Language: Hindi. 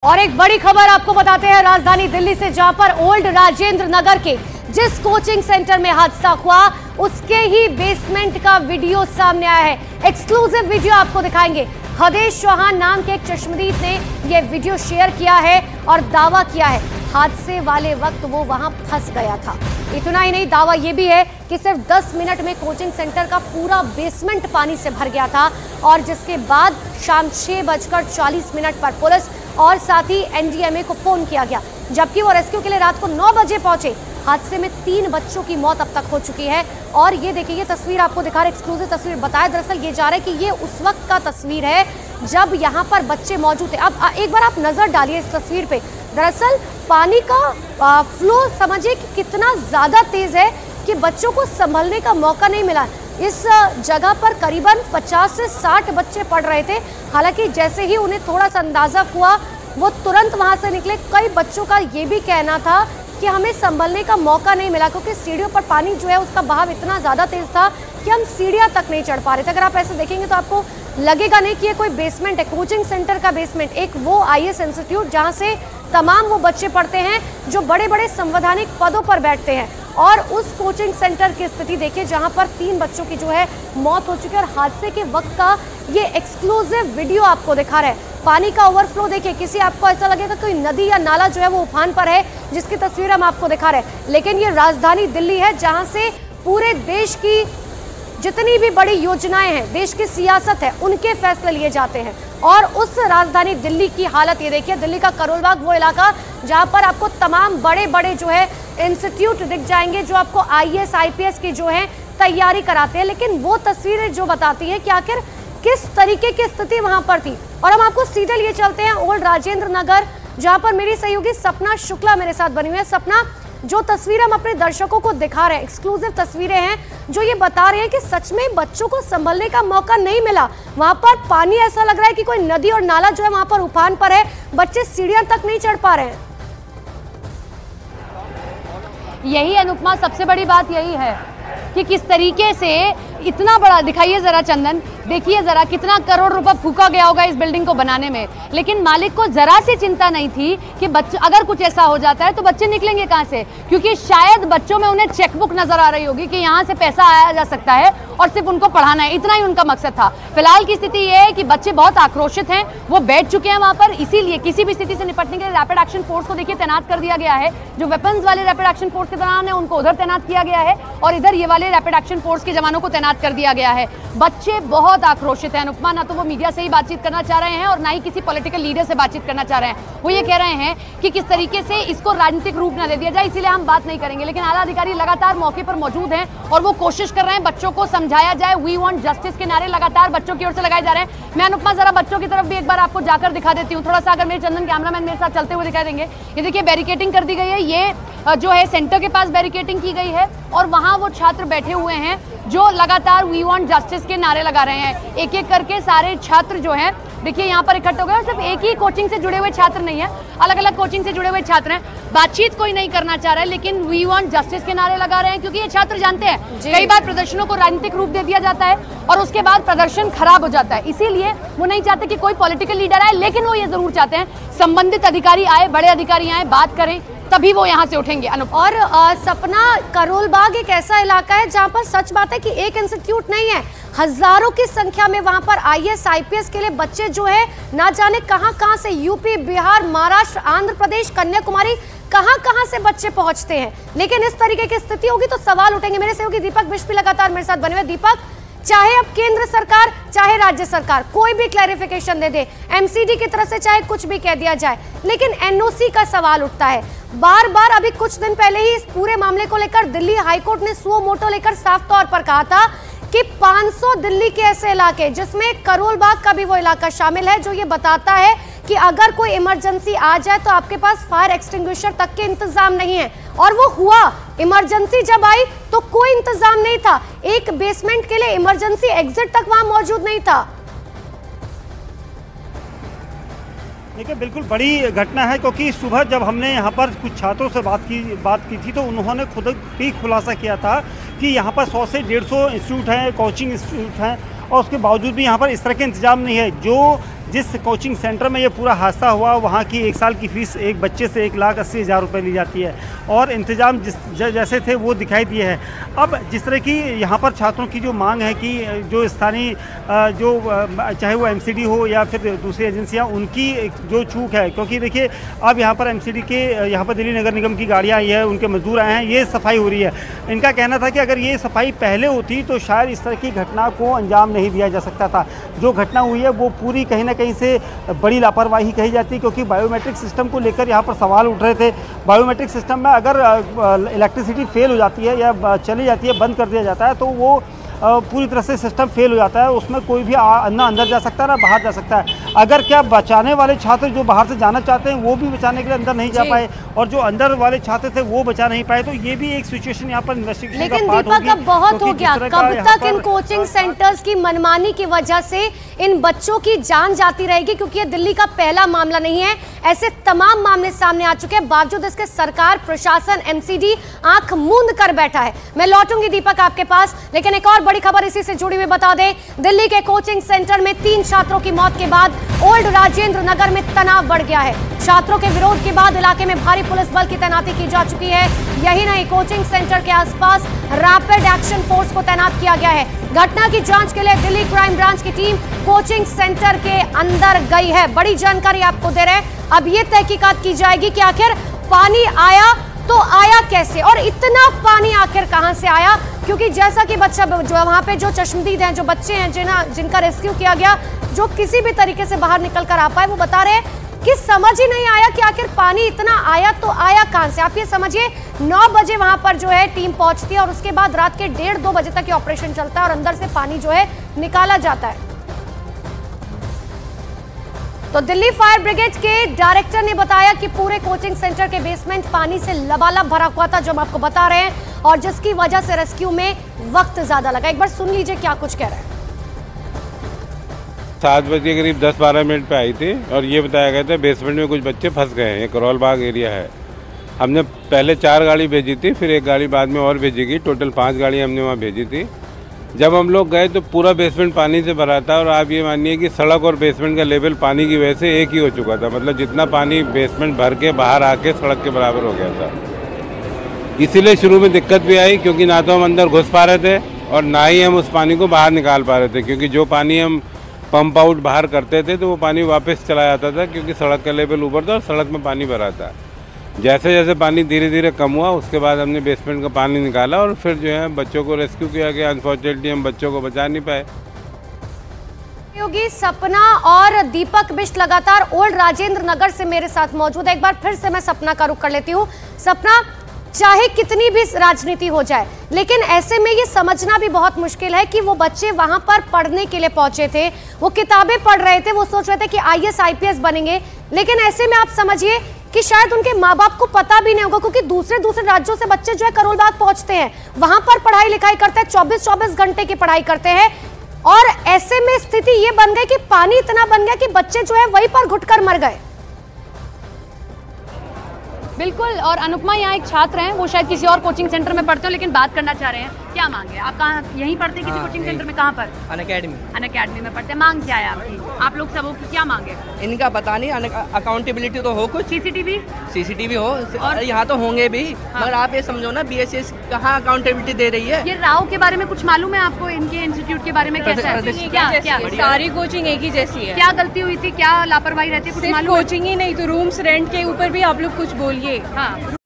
और एक बड़ी खबर आपको बताते हैं राजधानी दिल्ली से, जहां पर ओल्ड राजेंद्र नगर के जिस कोचिंग सेंटर में हादसा हुआ उसके ही बेसमेंट का वीडियो सामने आया है। एक्सक्लूसिव वीडियो आपको दिखाएंगे। हदेश चौहान नाम के एक चश्मदीद ने यह वीडियो शेयर किया है और दावा किया है हादसे वाले वक्त वो वहां फंस गया था। इतना ही नहीं, दावा ये भी है कि सिर्फ 10 मिनट में कोचिंग सेंटर का पूरा बेसमेंट पानी से भर गया था और जिसके बाद शाम 6:40 पर पुलिस और साथ ही एनडीएमए को फोन किया गया, जबकि वो रेस्क्यू के लिए रात को 9 बजे पहुंचे। हादसे में 3 बच्चों की मौत अब तक हो चुकी है। और ये देखिए, ये तस्वीर आपको दिखा रहे, एक्सक्लूसिव तस्वीर बताया। दरअसल ये जा रहा है कि ये उस वक्त का तस्वीर है जब यहाँ पर बच्चे मौजूद थे। अब एक बार आप नजर डालिए इस तस्वीर पे। दरअसल पानी का फ्लो समझिए कि कितना ज्यादा तेज है कि बच्चों को संभलने का मौका नहीं मिला। इस जगह पर करीबन 50 से 60 बच्चे पढ़ रहे थे। हालांकि जैसे ही उन्हें थोड़ा सा अंदाजा हुआ वो तुरंत वहां से निकले। कई बच्चों का ये भी कहना था कि हमें संभलने का मौका नहीं मिला क्योंकि सीढ़ियों पर पानी जो है उसका बहाव इतना ज़्यादा तेज था कि हम सीढ़ियाँ तक नहीं चढ़ पा रहे थे। अगर आप ऐसे देखेंगे तो आपको लगेगा नहीं कि ये कोई बेसमेंट है, कोचिंग सेंटर का बेसमेंट। एक वो आईएएस इंस्टीट्यूट जहाँ से तमाम वो बच्चे पढ़ते हैं जो बड़े बड़े संवैधानिक पदों पर बैठते हैं। और उस कोचिंग सेंटर की स्थिति देखिए जहां पर 3 बच्चों की जो है मौत हो चुकी है। और हादसे के वक्त का ये एक्सक्लूसिव वीडियो आपको दिखा रहा है। पानी का ओवरफ्लो देखिए, किसी आपको ऐसा लगेगा कोई नदी या नाला जो है वो उफान पर है, जिसकी तस्वीर हम आपको दिखा रहे हैं। लेकिन ये राजधानी दिल्ली है जहां से पूरे देश की जितनी भी बड़ी योजनाएं हैं, देश की सियासत है, उनके फैसले लिए जाते हैं। और उस राजधानी दिल्ली की हालत ये देखिए, दिल्ली का करोल बाग वो इलाका जहां पर आपको तमाम बड़े बड़े जो है इंस्टीट्यूट दिख जाएंगे जो आपको आईएएस आईपीएस की जो है तैयारी कराते हैं। लेकिन वो तस्वीरें जो बताती है कि आखिर किस तरीके की स्थिति वहां पर थी। और हम आपको सीधे लिए चलते हैं ओल्ड राजेंद्र नगर, जहां पर मेरी सहयोगी सपना शुक्ला मेरे साथ बनी हुई है। सपना, जो तस्वीर हम अपने दर्शकों को दिखा रहे हैं, एक्सक्लूसिव तस्वीरें हैं जो ये बता रहे हैं कि सच में बच्चों को संभलने का मौका नहीं मिला। वहां पर पानी ऐसा लग रहा है कि कोई नदी और नाला जो है वहां पर उफान पर है, बच्चे सीढ़ियां तक नहीं चढ़ पा रहे हैं। यही अनुपमा, सबसे बड़ी बात यही है कि किस तरीके से इतना बड़ा, दिखाइए जरा चंदन, देखिए जरा कितना करोड़ रुपए फूका गया होगा इस बिल्डिंग को बनाने में। लेकिन मालिक को जरा सी चिंता नहीं थी कि बच्चे, अगर कुछ ऐसा हो जाता है तो बच्चे निकलेंगे कहां से, क्योंकि शायद बच्चों में उन्हें चेकबुक नजर आ रही होगी कि यहां से पैसा आया जा सकता है और सिर्फ उनको पढ़ाना है, इतना ही उनका मकसद था। फिलहाल की स्थिति यह है कि बच्चे बहुत आक्रोशित हैं, वो बैठ चुके हैं वहां पर। इसीलिए किसी भी स्थिति से निपटने के लिए रैपिड एक्शन फोर्स को देखिए तैनात कर दिया गया है। जो वेपन्स वाले रैपिड एक्शन फोर्स के दौरान है उनको उधर तैनात किया गया है और इधर ये वाले रैपिड एक्शन फोर्स के जवानों को तैनात कर दिया गया है। बच्चे बहुत आक्रोशित हैं अनुपमा, ना तो वो मीडिया से ही बातचीत करना चाह रहे हैं और ना ही किसी पॉलिटिकल लीडर से बातचीत करना चाह रहे हैं। वो ये कह रहे हैं कि किस तरीके से इसको राजनीतिक रूप न दे दिया जाए, इसीलिए हम बात नहीं करेंगे। लेकिन आला अधिकारी लगातार मौके पर मौजूद हैं और वो कोशिश कर रहे हैं बच्चों को समझाया जाए। वी वांट जस्टिस के नारे लगातार बच्चों की ओर से लगाए जा रहे हैं। मैं अनुपमा जरा बच्चों की तरफ भी एक बार आपको जाकर दिखा देती हूँ, थोड़ा सा अगर मेरे चंदन कैमरामैन मेरे साथ चलते हुए दिखा देंगे। ये देखिए बैरिकेडिंग कर दी गई है, ये जो है सेंटर के पास बैरिकेडिंग की गई है और वहां वो छात्र बैठे हुए हैं जो लगातार वी वांट जस्टिस के नारे लगा रहे हैं। एक एक करके सारे छात्र जो हैं देखिए यहाँ पर इकट्ठे हो गए और सिर्फ एक ही कोचिंग से जुड़े हुए छात्र नहीं है, अलग अलग कोचिंग से जुड़े हुए छात्र हैं। बातचीत कोई नहीं करना चाह रहा है लेकिन वी वांट जस्टिस के नारे लगा रहे हैं, क्योंकि ये छात्र जानते हैं कई बार प्रदर्शनों को राजनीतिक रूप दे दिया जाता है और उसके बाद प्रदर्शन खराब हो जाता है। इसीलिए वो नहीं चाहते कि कोई पॉलिटिकल लीडर आए, लेकिन वो ये जरूर चाहते हैं संबंधित अधिकारी आए, बड़े अधिकारी आए, बात करें, तभी वो यहाँ से उठेंगे। और सपना, करोल बाग एक ऐसा इलाका है जहाँ पर सच बात है कि एक इंस्टीट्यूट नहीं है, हजारों की संख्या में वहां पर आईएएस आईपीएस के लिए बच्चे जो है ना जाने कहां से, यूपी, बिहार, महाराष्ट्र, आंध्र प्रदेश, कन्याकुमारी, कहां से बच्चे पहुंचते हैं। लेकिन इस तरीके की स्थिति होगी तो सवाल उठेंगे। मेरे सहयोगी दीपक बिष्ट भी लगातार मेरे साथ बने हुए। दीपक, चाहे अब केंद्र सरकार चाहे राज्य सरकार कोई भी क्लैरिफिकेशन दे दे, एमसीडी की तरफ से चाहे कुछ भी कह दिया जाए, लेकिन एनओसी का सवाल उठता है बार बार। अभी कुछ दिन पहले ही इस पूरे मामले को लेकर दिल्ली हाईकोर्ट ने सुओ मोटो लेकर साफ तौर पर कहा था कि 500 दिल्ली के ऐसे इलाके जिसमें करोल बाग का भी वो इलाका शामिल है, जो ये बताता है कि अगर कोई इमरजेंसी आ जाए तो आपके पास फायर एक्सटिंग्विशर तक के इंतजाम नहीं है। और वो हुआ, इमरजेंसी जब आई तो कोई इंतजाम नहीं था, एक बेसमेंट के लिए इमरजेंसी एग्जिट तक वहां मौजूद नहीं था। देखिए, बिल्कुल बड़ी घटना है, क्योंकि सुबह जब हमने यहाँ पर कुछ छात्रों से बात की थी तो उन्होंने खुद ही खुलासा किया था कि यहाँ पर 100 से 150 इंस्टीट्यूट हैं, कोचिंग इंस्टीट्यूट हैं और उसके बावजूद भी यहाँ पर इस तरह के इंतजाम नहीं है। जो जिस कोचिंग सेंटर में ये पूरा हादसा हुआ वहाँ की 1 साल की फ़ीस एक बच्चे से 1,80,000 रुपये ली जाती है और इंतज़ाम जैसे थे वो दिखाई दिए हैं। अब जिस तरह की यहाँ पर छात्रों की जो मांग है कि जो स्थानीय जो चाहे वो MCD हो या फिर दूसरी एजेंसियाँ, उनकी जो चूक है, क्योंकि देखिए अब यहाँ पर MCD के यहाँ पर दिल्ली नगर निगम की गाड़ियाँ आई है, उनके मजदूर आए हैं, ये सफाई हो रही है। इनका कहना था कि अगर ये सफाई पहले होती तो शायद इस तरह की घटना को अंजाम नहीं दिया जा सकता था। जो घटना हुई है वो पूरी कहीं ना कहीं से बड़ी लापरवाही कही जाती है, क्योंकि बायोमेट्रिक सिस्टम को लेकर यहाँ पर सवाल उठ रहे थे। बायोमेट्रिक सिस्टम में अगर इलेक्ट्रिसिटी फेल हो जाती है या चली जाती है, बंद कर दिया जाता है, तो वो पूरी तरह से सिस्टम फेल हो जाता है। उसमें कोई भी ना अंदर जा सकता है ना बाहर जा सकता है। अगर क्या बचाने वाले छात्र जो बाहर से जाना चाहते हैं वो भी बचाने के लिए अंदर नहीं जा पाए और जो अंदर वाले छात्र थे वो बचा नहीं पाए, तो ये भी एक सिचुएशन यहाँ पर इन्वेस्टिगेशन का पार्ट होगी। लेकिन दीपक, अब बहुत हो गया। कब तक इन कोचिंग सेंटर्स की मनमानी की वजह से इन बच्चों की जान जाती रहेगी? क्योंकि ये दिल्ली का पहला मामला नहीं है, ऐसे तमाम मामले सामने आ चुके हैं। बावजूद इसके सरकार, प्रशासन, MCD आंख मूंद कर बैठा है। मैं लौटूंगी दीपक आपके पास, लेकिन एक और बड़ी खबर इसी से जुड़ी हुई बता दें। दिल्ली के कोचिंग सेंटर में 3 छात्रों की मौत के बाद ओल्ड राजेंद्र नगर में तनाव बढ़ गया है। छात्रों के विरोध के बाद इलाके में भारी पुलिस बल की तैनाती की जा चुकी है। यही नहीं, कोचिंग सेंटर के आसपास रैपिड एक्शन फोर्स को तैनात किया गया है। घटना की जांच के लिए दिल्ली क्राइम ब्रांच की टीम कोचिंग सेंटर के अंदर गई है। बड़ी जानकारी आपको दे रहे हैं। अब ये तहकीकात की जाएगी कि आखिर पानी आया तो आया कैसे और इतना पानी आखिर कहां से आया, क्योंकि जैसा कि बच्चा जो वहां पे जो चश्मदीद हैं, जो बच्चे हैं जिनका रेस्क्यू किया गया, जो किसी भी तरीके से बाहर निकल कर आ पाए, वो बता रहे हैं कि समझ ही नहीं आया कि आखिर पानी इतना आया तो आया कहां से। आप ये समझिए 9 बजे वहां पर जो है टीम पहुंचती है और उसके बाद रात के 1:30-2 बजे तक ये ऑपरेशन चलता है और अंदर से पानी जो है निकाला जाता है। तो दिल्ली फायर ब्रिगेड के डायरेक्टर ने बताया कि पूरे कोचिंग सेंटर के बेसमेंट पानी से लबालब भरा हुआ था, जो हम आपको बता रहे हैं, और जिसकी वजह से रेस्क्यू में वक्त ज्यादा लगा। एक बार सुन लीजिए क्या कुछ कह रहे हैं। 7 बजे करीब 10-12 मिनट पे आई थी और ये बताया गया था बेसमेंट में कुछ बच्चे फंस गए हैं। करोल बाग एरिया है। हमने पहले 4 गाड़ी भेजी थी, फिर 1 गाड़ी बाद में और भेजी गई। टोटल 5 गाड़ी हमने वहाँ भेजी थी। जब हम लोग गए तो पूरा बेसमेंट पानी से भरा था और आप ये मानिए कि सड़क और बेसमेंट का लेवल पानी की वजह से एक ही हो चुका था। मतलब जितना पानी बेसमेंट भर के बाहर आके सड़क के बराबर हो गया था। इसीलिए शुरू में दिक्कत भी आई, क्योंकि ना तो हम अंदर घुस पा रहे थे और ना ही हम उस पानी को बाहर निकाल पा रहे थे, क्योंकि जो पानी हम पंप आउट बाहर करते थे तो वो पानी वापस चला जाता था, क्योंकि सड़क का लेवल ऊपर था और सड़क में पानी भरा था। जैसे जैसे पानी धीरे धीरे कम हुआ, उसके बाद हमने बेसमेंट का पानी निकाला और फिर जो है बच्चों को रेस्क्यू किया गया। अनफॉर्चुनेटली हम बच्चों को बचा नहीं पाए। योगी, सपना और दीपक बिष्ट लगातार ओल्ड राजेंद्र नगर से मेरे साथ मौजूद है। एक बार फिर से मैं सपना का रुख कर लेती हूँ। सपना, चाहे कितनी भी राजनीति हो जाए, लेकिन ऐसे में ये समझना भी बहुत मुश्किल है कि वो बच्चे वहां पर पढ़ने के लिए पहुंचे थे, वो किताबें पढ़ रहे थे, वो सोच रहे थे कि IAS IPS बनेंगे, लेकिन ऐसे में आप समझिए कि शायद उनके माँ बाप को पता भी नहीं होगा, क्योंकि दूसरे राज्यों से बच्चे जो है करोल बाग पहुंचते हैं, वहां पर पढ़ाई लिखाई करते हैं, 24-24 घंटे की पढ़ाई करते हैं, और ऐसे में स्थिति ये बन गई कि पानी इतना बन गया कि बच्चे जो है वहीं पर घुटकर मर गए। बिल्कुल। और अनुपमा, यहाँ एक छात्र हैं, वो शायद किसी और कोचिंग सेंटर में पढ़ते हो, लेकिन बात करना चाह रहे हैं। क्या मांगे? आप कहाँ यहीं पढ़ते हैं किसी कोचिंग सेंटर में? कहाँ पर? अनअकैडमी में पढ़ते हैं। मांग क्या है आपकी? आप लोग सबों की क्या मांगे? इनका पता नहीं, अकाउंटेबिलिटी तो हो, कुछ सीसीटीवी हो और यहाँ तो होंगे भी। हाँ। मगर आप ये समझो ना, BSS कहाँ अकाउंटेबिलिटी दे रही है। ये राव के बारे में कुछ मालूम है आपको? इनके इंस्टीट्यूट के बारे में कैसा है? क्या सारी कोचिंग एक ही जैसी है। क्या गलती हुई थी, क्या लापरवाही रहती है, कुछ मालूम? कोचिंग ही नहीं तो रूम्स रेंट के ऊपर भी आप लोग कुछ बोलिए। हाँ।